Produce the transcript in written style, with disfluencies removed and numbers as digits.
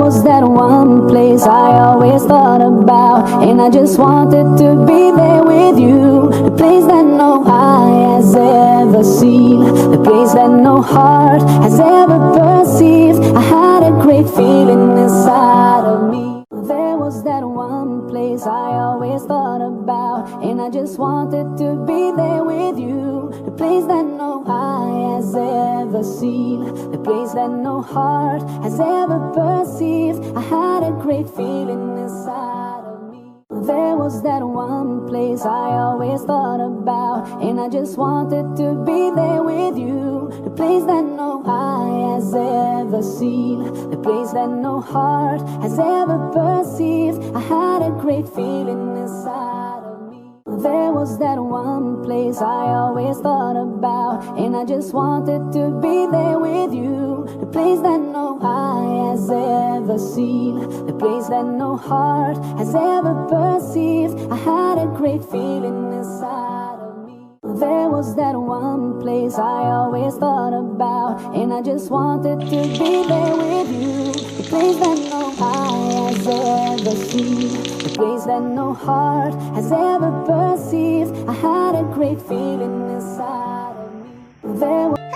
was that one place I always thought about, and I just wanted to be there with you. The place that no eye has ever seen, the place that no heart has ever perceived. I had a great feeling inside of me. There was that one place I always thought about, and I just wanted to be there with you. The place that no eye has ever seen, the place that no heart has ever perceived. I had a great feeling inside of me. There was that one place I always thought about, and I just wanted to be there with you. The place that no eye has ever seen, the place that no heart has ever perceived. I had a great feeling inside of me. There was that one place I always thought about, and I just wanted to be there with you. The place that no eye has ever seen, the place that no heart has ever perceived. I had a great feeling inside of me. There was that one place I always thought about, and I just wanted to be there with you. The place that no eye has ever seen, the place that no heart has ever perceived. I had a great feeling inside of me. There was